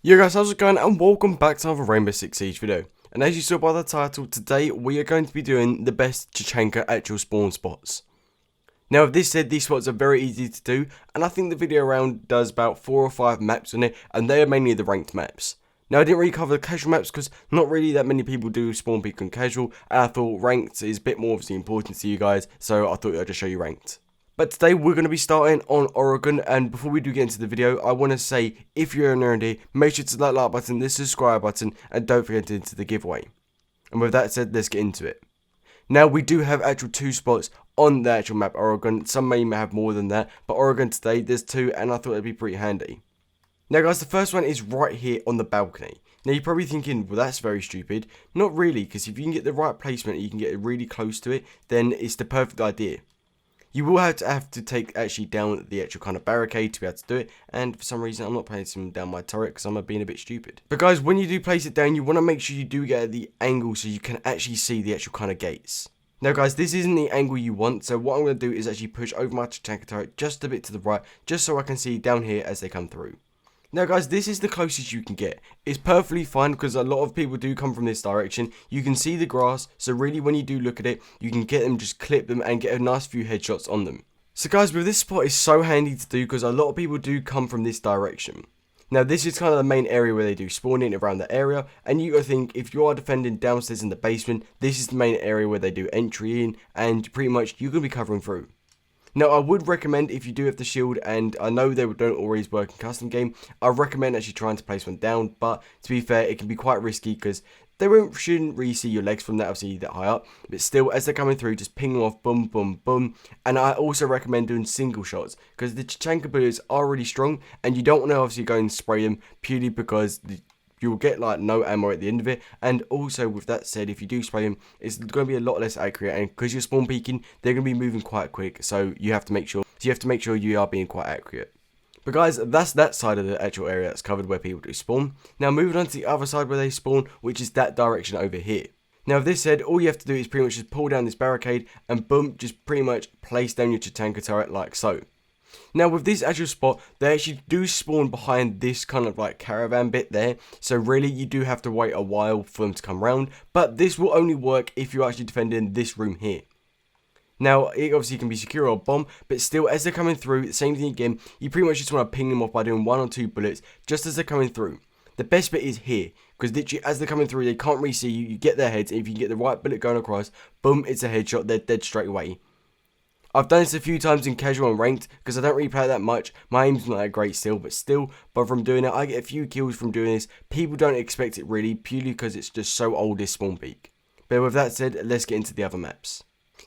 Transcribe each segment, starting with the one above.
Yo guys, how's it going, and welcome back to another Rainbow Six Siege video. And as you saw by the title, today we are going to be doing the best TACHANKA actual spawn spots. Now with this said, these spots are very easy to do, and I think the video around does about 4 or 5 maps on it, and they are mainly the ranked maps. Now I didn't really cover the casual maps because not really that many people do spawn peek on casual, and I thought ranked is a bit more obviously important to you guys, so I thought I'd just show you ranked. But today we're going to be starting on Oregon, and before we do get into the video, I want to say, if you're new here, make sure to hit that like button, the subscribe button, and don't forget to enter the giveaway. And with that said, let's get into it. Now we do have actual 2 spots on the actual map Oregon. Some may have more than that, but Oregon today there's 2, and I thought it'd be pretty handy. Now guys, the first one is right here on the balcony. Now you're probably thinking, well that's very stupid. Not really, because if you can get the right placement and you can get really close to it, then it's the perfect idea. You will have to take actually down the actual kind of barricade to be able to do it, and for some reason I'm not placing down my turret because I'm being a bit stupid. But guys, when you do place it down, you want to make sure you do get at the angle so you can actually see the actual kind of gates. Now guys, this isn't the angle you want, so what I'm going to do is actually push over my TACHANKA turret just a bit to the right, just so I can see down here as they come through. Now guys, this is the closest you can get. It's perfectly fine because a lot of people do come from this direction. You can see the grass, so really when you do look at it, you can get them, just clip them and get a nice few headshots on them. So guys, with this spot is so handy to do because a lot of people do come from this direction. Now this is kind of the main area where they do spawn in around the area, and you gotta think if you are defending downstairs in the basement, this is the main area where they do entry in, and pretty much you're gonna be covering through. Now, I would recommend if you do have the shield, and I know they don't always work in custom game, I recommend actually trying to place one down, but to be fair, it can be quite risky because they shouldn't really see your legs from that, obviously that high up, but still, as they're coming through, just ping them off, boom, boom, boom. And I also recommend doing single shots because the TACHANKA bullets are really strong, and you don't want to obviously go and spray them purely because you'll get like no ammo at the end of it. And also with that said, if you do spray them, it's going to be a lot less accurate, and because you're spawn peeking, they're going to be moving quite quick, so you have to make sure you are being quite accurate. But guys, that's that side of the actual area that's covered where people do spawn. Now moving on to the other side where they spawn, which is that direction over here. Now with this said, all you have to do is pretty much just pull down this barricade and boom, just pretty much place down your TACHANKA turret like so. Now with this actual spot, they actually do spawn behind this kind of like caravan bit there, so really you do have to wait a while for them to come round, but this will only work if you're actually defending this room here. Now it obviously can be secure or bomb, but still as they're coming through, the same thing again, you pretty much just want to ping them off by doing 1 or 2 bullets just as they're coming through. The best bit is here, because literally as they're coming through they can't really see you, you get their heads, and if you get the right bullet going across, boom, it's a headshot, they're dead straight away. I've done this a few times in casual and ranked because I don't really play that much. My aim's not that great still, but from doing it, I get a few kills from doing this. People don't expect it really, purely because it's just so old this spawn peak. But with that said, let's get into the other maps.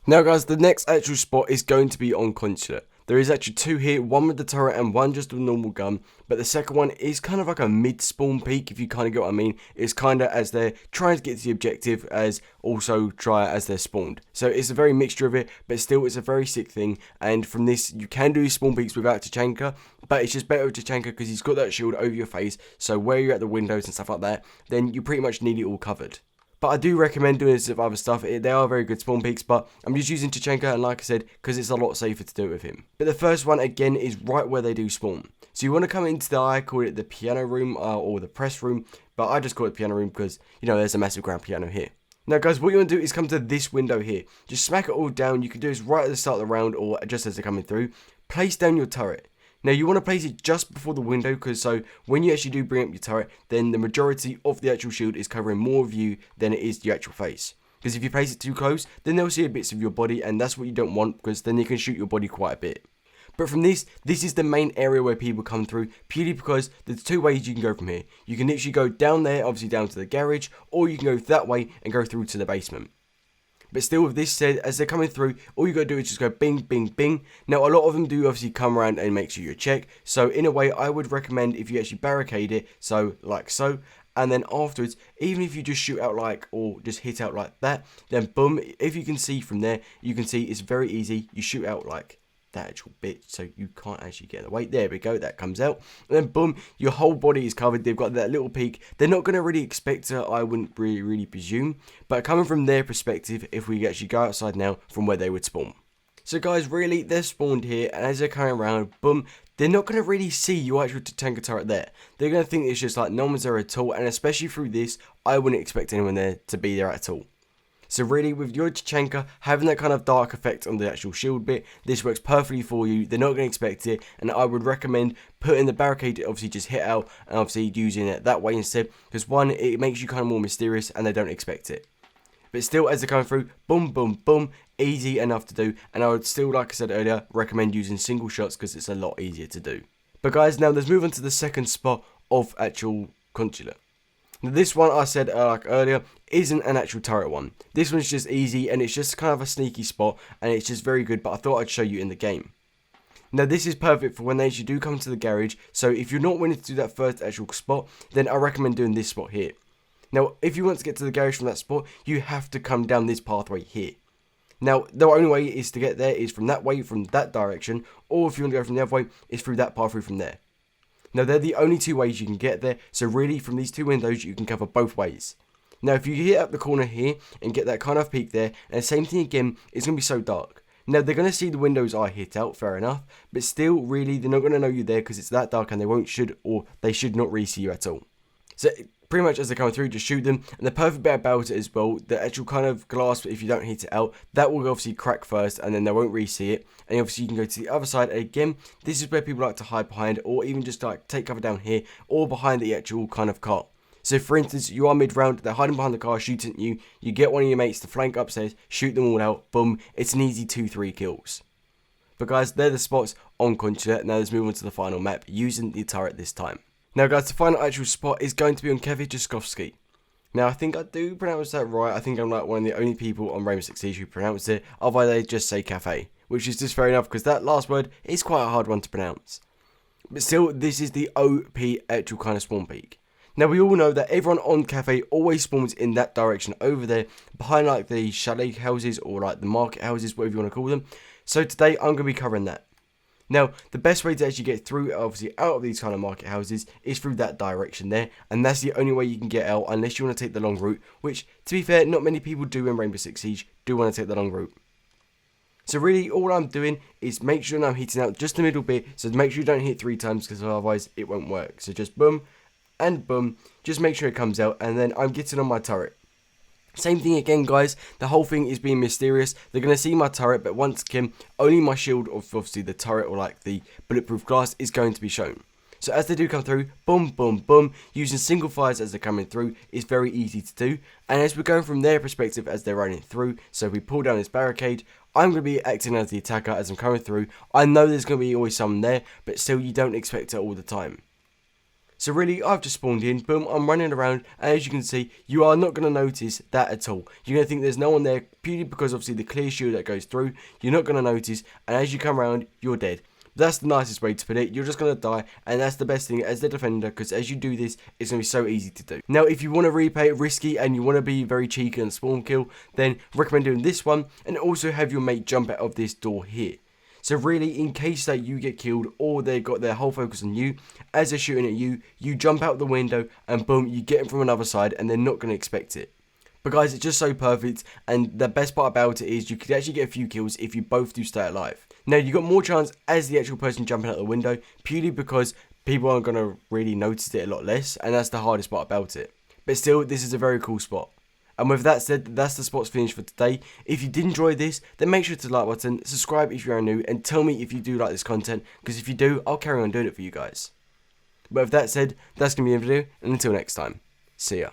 Now guys, the next actual spot is going to be on Consulate. There is actually 2 here, one with the turret and one just with a normal gun, but the second one is kind of like a mid-spawn peak, if you kind of get what I mean. It's kind of as they're trying to get to the objective, as also try as they're spawned. So it's a very mixture of it, but still it's a very sick thing, and from this you can do spawn peaks without TACHANKA, but it's just better with TACHANKA because he's got that shield over your face, so where you're at the windows and stuff like that, then you pretty much need it all covered. But I do recommend doing this with other stuff. They are very good spawn peaks, but I'm just using TACHANKA, and like I said, because it's a lot safer to do it with him. But the first one again is right where they do spawn. So you want to come into I call it the piano room or the press room, but I just call it piano room because you know there's a massive grand piano here. Now guys, what you want to do is come to this window here. Just smack it all down. You can do this right at the start of the round or just as they're coming through. Place down your turret. Now you want to place it just before the window, because so when you actually do bring up your turret, then the majority of the actual shield is covering more of you than it is the actual face. Because if you place it too close, then they'll see bits of your body, and that's what you don't want, because then they can shoot your body quite a bit. But from this is the main area where people come through, purely because there's 2 ways you can go from here. You can literally go down there, obviously down to the garage, or you can go that way and go through to the basement. But still, with this said, as they're coming through, all you gotta do is just go bing, bing, bing. Now, a lot of them do obviously come around and make sure you check. So, in a way, I would recommend if you actually barricade it, so, like so. And then afterwards, even if you just shoot out like, or just hit out like that, then boom, if you can see from there, you can see it's very easy. You shoot out like that actual bit, so you can't actually get the weight. There we go, that comes out, and then boom, your whole body is covered. They've got that little peak. They're not going to really expect it, I wouldn't really presume, but coming from their perspective, if we actually go outside now from where they would spawn. So guys, really, they're spawned here, and as they're coming around, boom, they're not going to really see your actual Tachanka turret there. They're going to think it's just like no one's there at all, and especially through this, I wouldn't expect anyone there to be there at all. So really, with your Tachanka having that kind of dark effect on the actual shield bit, this works perfectly for you. They're not going to expect it, and I would recommend putting the barricade, obviously just hit out, and obviously using it that way instead, because one, it makes you kind of more mysterious, and they don't expect it. But still, as they're coming through, boom, boom, boom, easy enough to do, and I would still, like I said earlier, recommend using single shots because it's a lot easier to do. But guys, now let's move on to the second spot of actual consulate. Now this one I said like earlier isn't an actual turret one. This one's just easy and it's just kind of a sneaky spot and it's just very good, but I thought I'd show you in the game. Now this is perfect for when they actually do come to the garage, so if you're not willing to do that first actual spot, then I recommend doing this spot here. Now if you want to get to the garage from that spot, you have to come down this pathway here. Now the only way is to get there is from that way, from that direction, or if you want to go from the other way, is through that pathway from there. Now they're the only two ways you can get there, so really from these two windows you can cover both ways. Now if you hit up the corner here and get that kind of peek there, and the same thing again, it's going to be so dark. Now they're going to see the windows I hit out, fair enough, but still really they're not going to know you're there because it's that dark and they should not really see you at all. So pretty much as they're coming through, just shoot them, and the perfect bit about it as well, the actual kind of glass, if you don't hit it out, that will obviously crack first and then they won't really see it, and obviously you can go to the other side, and again, this is where people like to hide behind, or even just like take cover down here, or behind the actual kind of car. So for instance, you are mid-round, they're hiding behind the car, shooting at you, you get one of your mates to flank upstairs, shoot them all out, boom, it's an easy 2-3 kills. But guys, they're the spots on consulate. Now let's move on to the final map, using the turret this time. Now guys, the final actual spot is going to be on Kevijaskovsky. Now I think I do pronounce that right. I think I'm like one of the only people on Rainbow Six Siege who pronounce it. Otherwise they just say cafe, which is just fair enough because that last word is quite a hard one to pronounce. But still, this is the OP actual kind of spawn peak. Now we all know that everyone on cafe always spawns in that direction over there, behind like the chalet houses or like the market houses, whatever you want to call them. So today I'm going to be covering that. Now, the best way to actually get through, obviously, out of these kind of market houses is through that direction there. And that's the only way you can get out unless you want to take the long route. Which, to be fair, not many people do in Rainbow Six Siege do want to take the long route. So really, all I'm doing is make sure I'm hitting out just the middle bit. So make sure you don't hit 3 times because otherwise it won't work. So just boom and boom. Just make sure it comes out and then I'm getting on my turret. Same thing again, guys, the whole thing is being mysterious. They're going to see my turret, but once again, only my shield of obviously the turret or like the bulletproof glass is going to be shown. So as they do come through, boom, boom, boom, using single fires as they're coming through is very easy to do. And as we're going from their perspective as they're running through, so we pull down this barricade, I'm going to be acting as the attacker as I'm coming through. I know there's going to be always someone there, but still you don't expect it all the time. So really, I've just spawned in, boom, I'm running around, and as you can see, you are not going to notice that at all. You're going to think there's no one there, purely because obviously the clear shield that goes through, you're not going to notice, and as you come around, you're dead. That's the nicest way to put it, you're just going to die, and that's the best thing as the defender, because as you do this, it's going to be so easy to do. Now, if you want to replay it risky, and you want to be very cheeky and spawn kill, then recommend doing this one, and also have your mate jump out of this door here. So really, in case that you get killed or they got their whole focus on you, as they're shooting at you, you jump out the window and boom, you get them from another side and they're not going to expect it. But guys, it's just so perfect, and the best part about it is you could actually get a few kills if you both do stay alive. Now, you got more chance as the actual person jumping out the window, purely because people aren't going to really notice it a lot less, and that's the hardest part about it. But still, this is a very cool spot. And with that said, that's the spots finished for today. If you did enjoy this, then make sure to like button, subscribe if you are new, and tell me if you do like this content, because if you do, I'll carry on doing it for you guys. But with that said, that's going to be the video, and until next time, see ya.